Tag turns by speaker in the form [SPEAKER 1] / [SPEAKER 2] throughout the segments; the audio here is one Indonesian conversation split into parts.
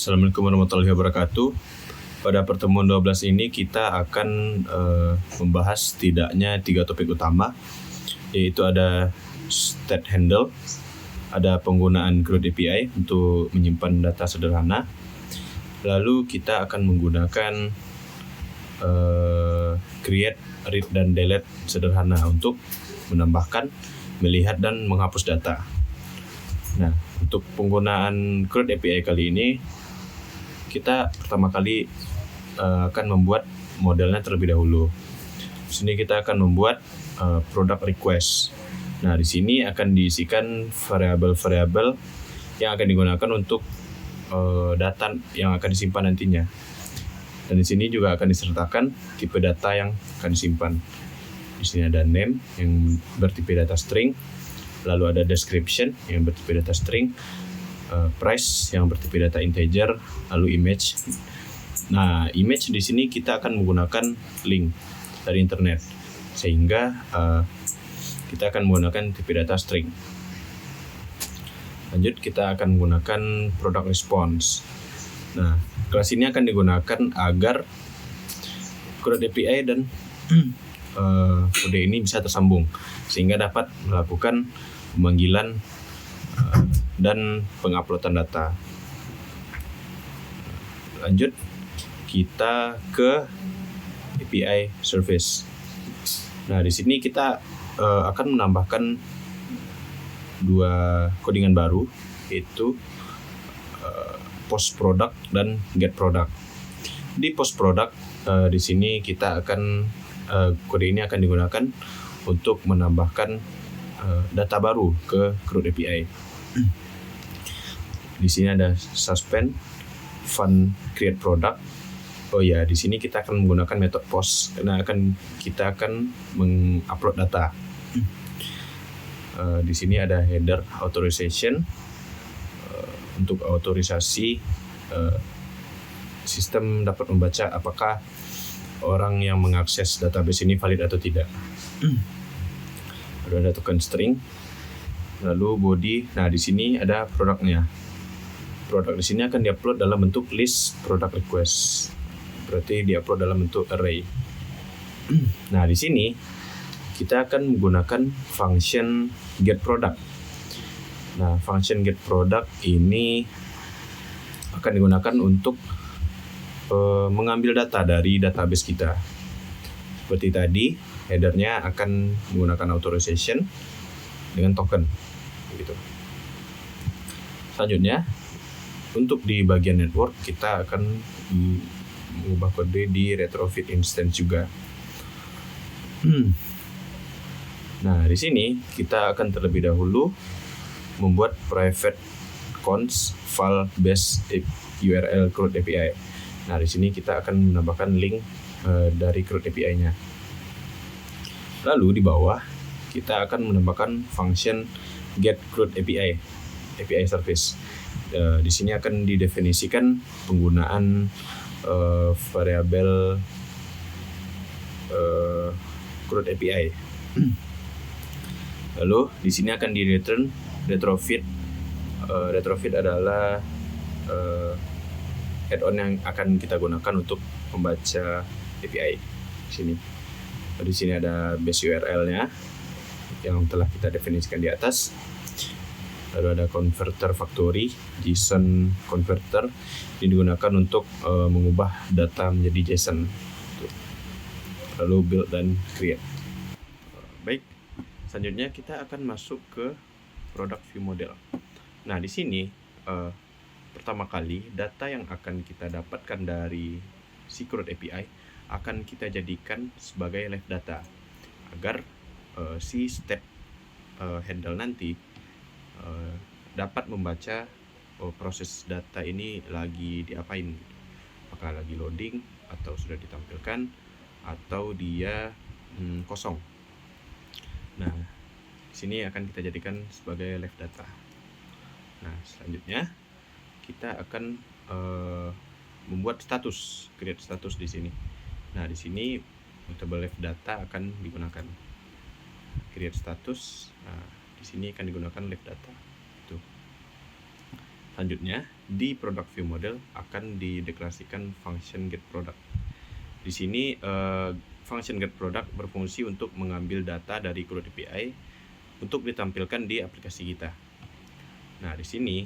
[SPEAKER 1] Assalamualaikum warahmatullahi wabarakatuh. Pada pertemuan 12 ini kita akan membahas setidaknya 3 topik utama, yaitu ada state handle, ada penggunaan CRUD API untuk menyimpan data sederhana, lalu kita akan menggunakan create, read, dan delete sederhana untuk menambahkan, melihat, dan menghapus data. Nah, untuk penggunaan CRUD API kali ini, kita pertama kali akan membuat modelnya terlebih dahulu. Di sini kita akan membuat product request. Nah, di sini akan diisikan variabel-variabel yang akan digunakan untuk data yang akan disimpan nantinya. Dan di sini juga akan disertakan tipe data yang akan disimpan. Di sini ada name yang bertipe data string, lalu ada description yang bertipe data string, price yang bertipe data integer, lalu image. Nah, image di sini kita akan menggunakan link dari internet, sehingga kita akan menggunakan tipe data string. Lanjut, kita akan menggunakan product response. Nah, kelas ini akan digunakan agar CRUD API dan kode ini bisa tersambung, sehingga dapat melakukan pemanggilan dan penguploadan data. Lanjut, kita ke API service. Nah, di sini kita akan menambahkan 2 codingan baru, yaitu post product dan get product. Di post product, di sini kita akan kode ini akan digunakan untuk menambahkan data baru ke CRUD API. Di sini ada suspend fun create product. Oh ya, di sini kita akan menggunakan metode post karena kita akan mengupload data. Di sini ada header authorization untuk autorisasi sistem dapat membaca apakah orang yang mengakses database ini valid atau tidak. Lalu ada token string, lalu body. Nah, di sini ada produknya. Produk di sini akan diupload dalam bentuk list product request. Berarti diupload dalam bentuk array. Nah, di sini kita akan menggunakan function get product. Nah, function get product ini akan digunakan untuk mengambil data dari database kita. Seperti tadi, headernya akan menggunakan authorization dengan token, gitu. Selanjutnya, untuk di bagian network kita akan mengubah kode di retrofit instance juga. Nah, di sini kita akan terlebih dahulu membuat private cons file base URL CRUD API. Nah, di sini kita akan menambahkan link dari CRUD API-nya. Lalu di bawah kita akan menambahkan function get CRUD API service. Di sini akan didefinisikan penggunaan variabel CRUD API. Lalu di sini akan di return retrofit. Retrofit adalah add-on yang akan kita gunakan untuk membaca API. Di sini ada base URL-nya yang telah kita definisikan di atas. Lalu ada converter factory, JSON converter yang digunakan untuk mengubah data menjadi JSON. Lalu build dan create. Baik, selanjutnya kita akan masuk ke product view model. Nah, di sini pertama kali data yang akan kita dapatkan dari si CRUD API akan kita jadikan sebagai live data agar si step handle nanti dapat membaca proses data ini lagi diapain, apakah lagi loading atau sudah ditampilkan atau dia kosong. Nah, di sini akan kita jadikan sebagai live data. Nah, selanjutnya kita akan membuat status, create status di sini. Nah, di sini mutable live data akan digunakan. Create status. Nah, di sini akan digunakan live data. Itu. Selanjutnya, di product view model akan dideklarasikan function getProduct. Di sini function getProduct berfungsi untuk mengambil data dari CRUD API untuk ditampilkan di aplikasi kita. Nah, di sini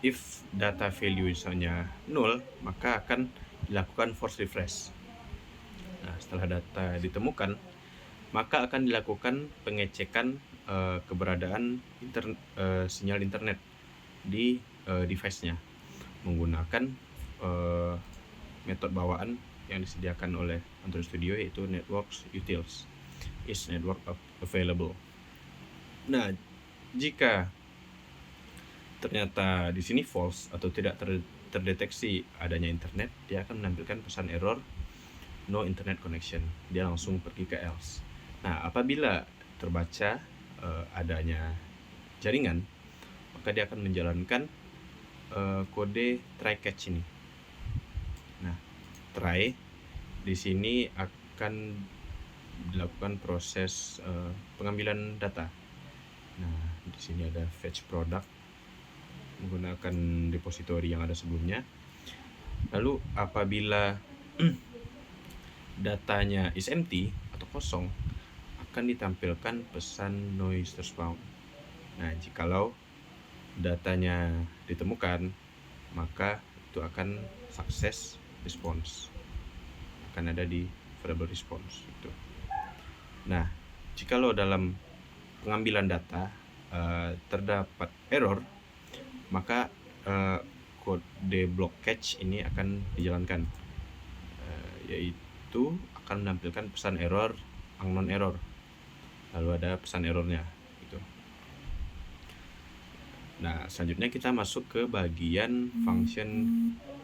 [SPEAKER 1] if data value misalnya 0, maka akan dilakukan force refresh. Nah, setelah data ditemukan, maka akan dilakukan pengecekan keberadaan sinyal internet di device-nya menggunakan metode bawaan yang disediakan oleh Android Studio, yaitu networks utils is network available. Nah, jika ternyata di sini false atau tidak terdeteksi adanya internet, dia akan menampilkan pesan error no internet connection. Dia langsung pergi ke else. Nah, apabila terbaca adanya jaringan, maka dia akan menjalankan kode try catch ini. Nah, try di sini akan dilakukan proses pengambilan data. Nah, di sini ada fetch product menggunakan repository yang ada sebelumnya. Lalu apabila datanya is empty atau kosong, akan ditampilkan pesan no users found. Nah, jikalau datanya ditemukan, maka itu akan success response, akan ada di variable response itu. Nah, jikalau dalam pengambilan data terdapat error, maka kode block catch ini akan dijalankan, yaitu akan menampilkan pesan error unknown error, lalu ada pesan errornya gitu. Nah, selanjutnya kita masuk ke bagian function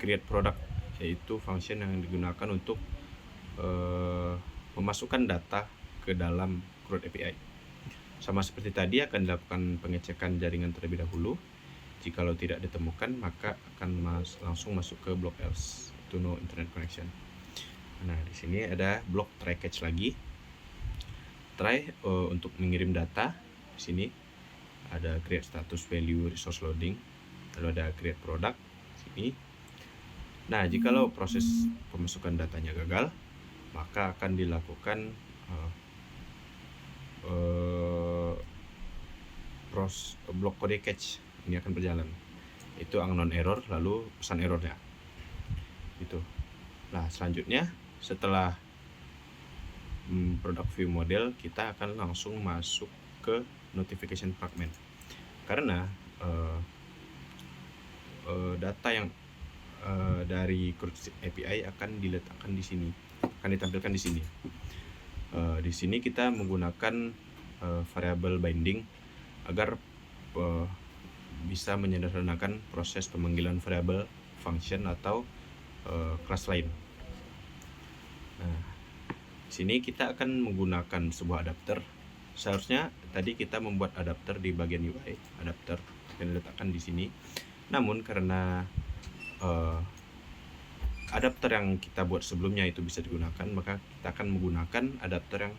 [SPEAKER 1] create product, yaitu function yang digunakan untuk memasukkan data ke dalam CRUD API. Sama seperti tadi, akan dilakukan pengecekan jaringan terlebih dahulu. Jikalau tidak ditemukan, maka akan langsung masuk ke block else, itu no internet connection. Nah, di sini ada block try catch lagi. Try untuk mengirim data. Di sini ada create status value resource loading, lalu ada create product di sini. Nah, jikalau proses pemasukan datanya gagal, maka akan dilakukan block kode catch ini akan berjalan, itu unknown error lalu pesan errornya itu. Nah, selanjutnya setelah product view model, kita akan langsung masuk ke notification fragment, karena data yang dari CRUD API akan diletakkan di sini, akan ditampilkan di sini. Di sini kita menggunakan variable binding agar bisa menyederhanakan proses pemanggilan variabel, function atau kelas lain. Nah, di sini kita akan menggunakan sebuah adapter. Seharusnya tadi kita membuat adapter di bagian UI, adapter yang diletakkan di sini. Namun karena adapter yang kita buat sebelumnya itu bisa digunakan, maka kita akan menggunakan adapter yang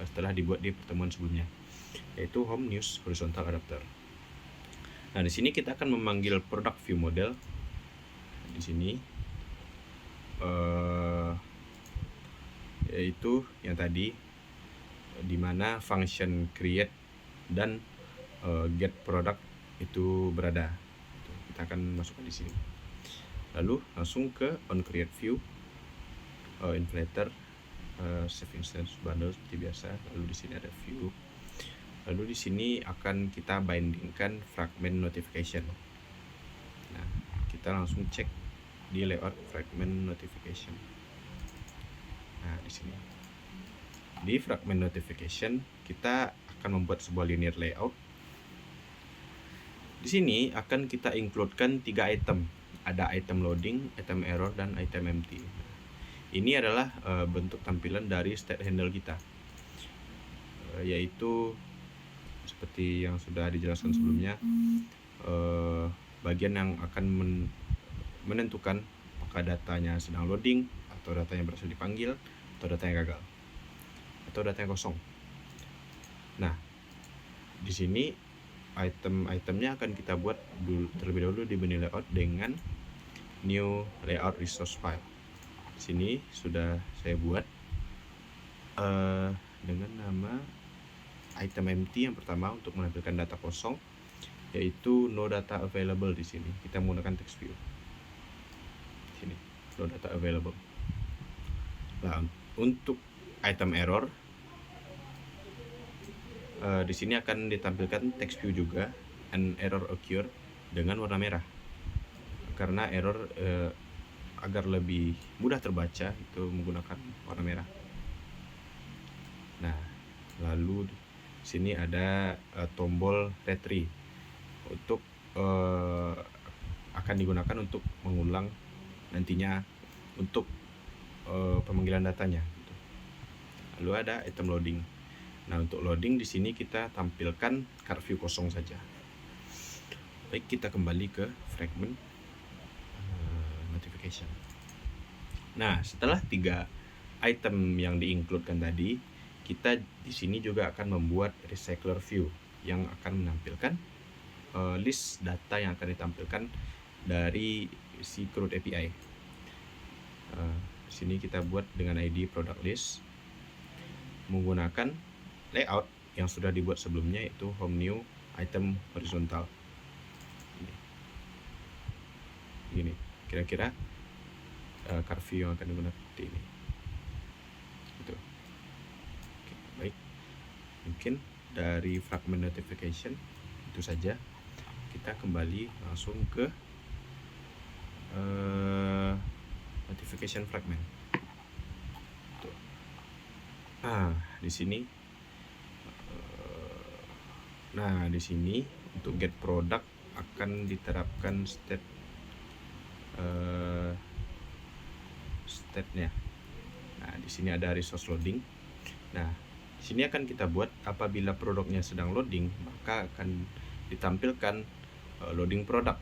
[SPEAKER 1] setelah dibuat di pertemuan sebelumnya, yaitu home news horizontal adapter. Nah, di sini kita akan memanggil product view model. Di sini yaitu yang tadi, di mana function create dan get product itu berada. Kita akan masukkan di sini. Lalu langsung ke on create view, inflator, save instance bundle seperti biasa. Lalu di sini ada view. Lalu di sini akan kita bindingkan fragment notification. Nah, kita langsung cek di layout fragment notification. Nah, di sini di fragment notification kita akan membuat sebuah linear layout. Di sini akan kita includekan 3 item. Ada item loading, item error, dan item empty. Ini adalah bentuk tampilan dari state handle kita, yaitu seperti yang sudah dijelaskan sebelumnya, bagian yang akan menentukan apakah datanya sedang loading, atau datanya berhasil dipanggil, atau datanya gagal, atau datanya kosong. Nah, di sini item-itemnya akan kita buat terlebih dahulu di menu layout dengan new layout resource file. Sini sudah saya buat dengan nama item empty yang pertama untuk menampilkan data kosong, yaitu no data available. Di sini kita menggunakan text view. Sini no data available. Nah, untuk item error di sini akan ditampilkan text view juga, an error occur dengan warna merah, karena error agar lebih mudah terbaca itu menggunakan warna merah. Nah, lalu di sini ada tombol retry untuk akan digunakan untuk mengulang nantinya untuk pemanggilan datanya. Lalu ada item loading. Nah, untuk loading di sini kita tampilkan card view kosong saja. Baik, kita kembali ke fragment notification. Nah, setelah 3 item yang di-includekan tadi, kita di sini juga akan membuat recycler view yang akan menampilkan list data yang akan ditampilkan dari si CRUD API. Di sini kita buat dengan ID product list menggunakan layout yang sudah dibuat sebelumnya, yaitu home new item horizontal. Gini kira-kira card view yang akan digunakan seperti ini. Gitu. Oke, baik, mungkin dari fragment notification itu saja. Kita kembali langsung ke notification fragment. Tuh. Nah, di sini untuk get product akan diterapkan step-nya. Nah, di sini ada resource loading. Nah, di sini akan kita buat apabila produknya sedang loading, maka akan ditampilkan loading product,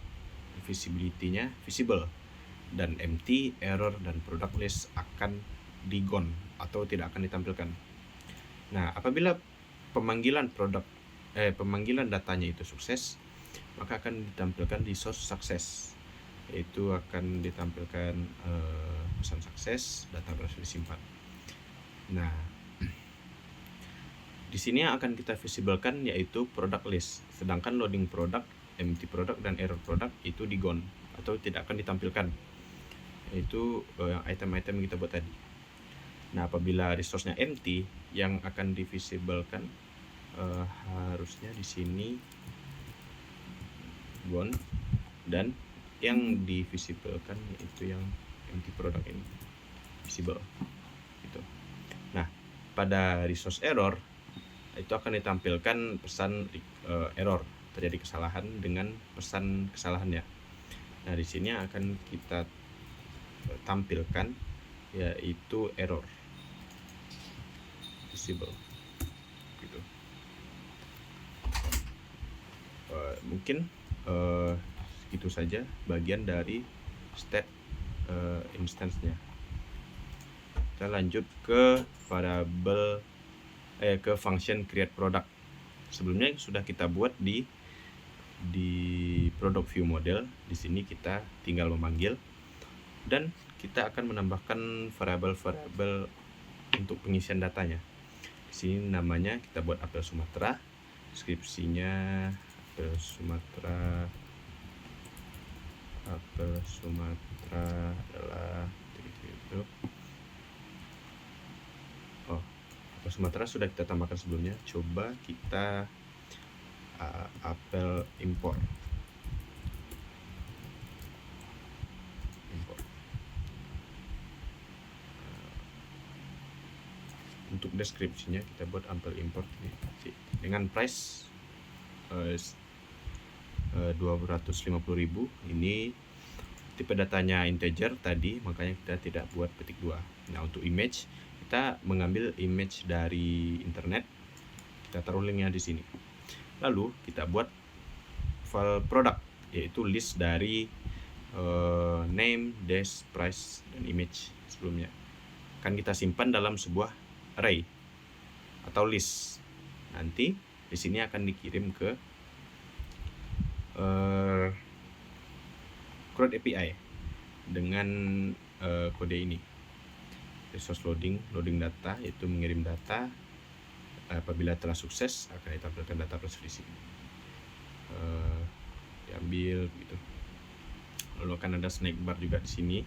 [SPEAKER 1] visibility-nya visible, dan empty, error, dan product list akan di gone atau tidak akan ditampilkan. Nah, apabila pemanggilan datanya itu sukses, maka akan ditampilkan resource success, yaitu akan ditampilkan pesan sukses, data berhasil disimpan. Nah, di sini yang akan kita visiblekan yaitu product list, sedangkan loading product, empty product, dan error product itu di gone atau tidak akan ditampilkan, yaitu item-item yang kita buat tadi. Nah, apabila resource-nya empty, yang akan divisiblekan harusnya di sini gone, dan yang divisiblekan yaitu yang empty product ini visible gitu. Nah, pada resource error itu akan ditampilkan pesan error, terjadi kesalahan dengan pesan kesalahannya. Nah, di sini akan kita tampilkan yaitu error visible gitu. Mungkin itu saja bagian dari state instance-nya. Kita lanjut ke variable ke function create product. Sebelumnya sudah kita buat di product view model. Di sini kita tinggal memanggil dan kita akan menambahkan variabel-variabel untuk pengisian datanya. Di sini namanya kita buat apel Sumatera, deskripsinya apel Sumatera adalah itu. Apel Sumatera sudah kita tambahkan sebelumnya. Coba kita apel import. Untuk deskripsinya kita buat apel import ini dengan price 250.000. Ini tipe datanya integer tadi, makanya kita tidak buat petik 2. Nah, untuk image kita mengambil image dari internet, kita taruh linknya di sini. Lalu kita buat file product, yaitu list dari name, dash, price, dan image sebelumnya. Akan kita simpan dalam sebuah array atau list. Nanti di sini akan dikirim ke CRUD API dengan kode ini. Resource loading data, yaitu mengirim data. Apabila telah sukses akan ditampilkan data proses di sini. Diambil gitu. Lalu akan ada snack bar juga di sini.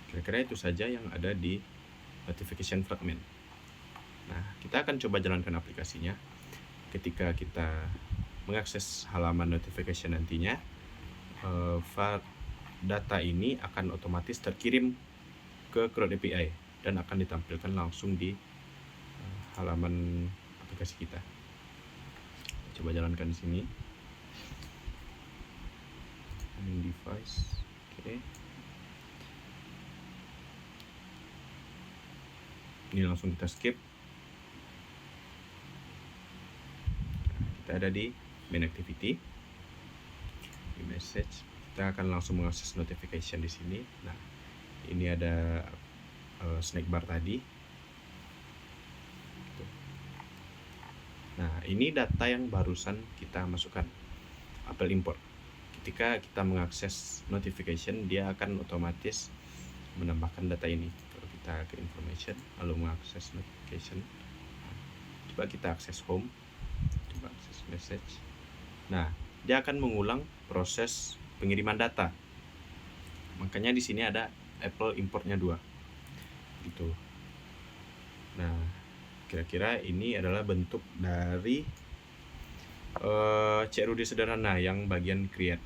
[SPEAKER 1] Kira-kira itu saja yang ada di notification fragment. Nah, kita akan coba jalankan aplikasinya. Ketika kita mengakses halaman notification nantinya, data ini akan otomatis terkirim ke CRUD API dan akan ditampilkan langsung di halaman aplikasi kita. Coba jalankan di sini. Device, oke. Ini langsung kita skip. Kita ada di main activity, di message. Kita akan langsung mengakses notification di sini. Nah, ini ada snack bar tadi. Nah, ini data yang barusan kita masukkan, apel import. Ketika kita mengakses notification, dia akan otomatis menambahkan data ini. Kalau kita ke information, lalu mengakses notification, coba kita akses home, coba akses message. Nah, dia akan mengulang proses pengiriman data. Makanya di sini ada Apple importnya 2. Gitu. Nah, kira-kira ini adalah bentuk dari CRUD sederhana yang bagian create.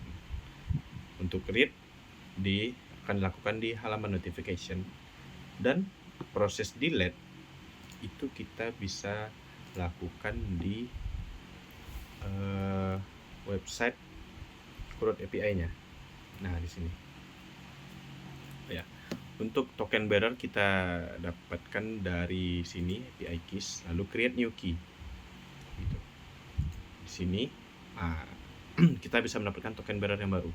[SPEAKER 1] Untuk read akan dilakukan di halaman notification, dan proses delete itu kita bisa lakukan di website CRUD API-nya. Nah, di sini. Ya. Untuk token bearer kita dapatkan dari sini API keys, lalu create new key. Gitu. Di sini kita bisa mendapatkan token bearer yang baru.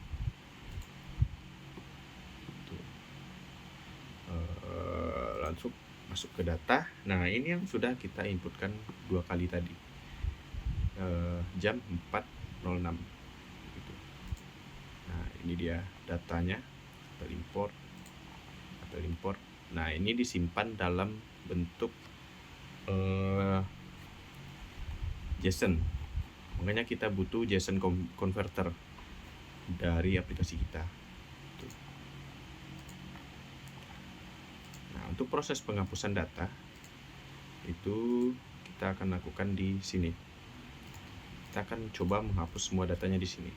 [SPEAKER 1] Langsung masuk ke data. Nah, ini yang sudah kita inputkan 2 kali tadi, jam 4.06 gitu. Nah, ini dia datanya, apel import. Nah, ini disimpan dalam bentuk JSON. Makanya kita butuh JSON converter dari aplikasi kita. Nah, untuk proses penghapusan data itu kita akan lakukan di sini. Kita akan coba menghapus semua datanya di sini.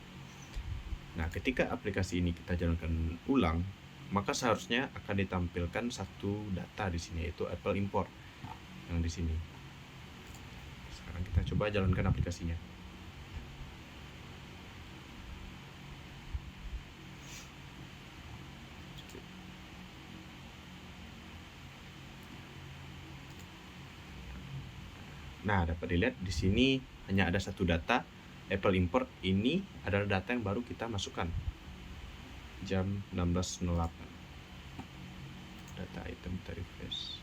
[SPEAKER 1] Nah, ketika aplikasi ini kita jalankan ulang, maka seharusnya akan ditampilkan satu data di sini, yaitu Apple import yang di sini. Sekarang kita coba jalankan aplikasinya. Nah, dapat dilihat di sini hanya ada satu data, Apple import. Ini adalah data yang baru kita masukkan. Jam 16.08. Data item kita refresh.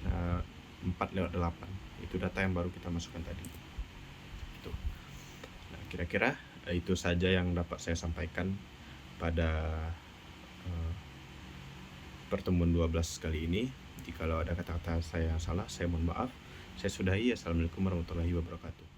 [SPEAKER 1] Nah, 4/8. Itu data yang baru kita masukkan tadi. Itu. Nah, kira-kira itu saja yang dapat saya sampaikan pada pertemuan 12 kali ini. Jikalau ada kata-kata saya yang salah, saya mohon maaf. Saya sudahi. Assalamualaikum warahmatullahi wabarakatuh.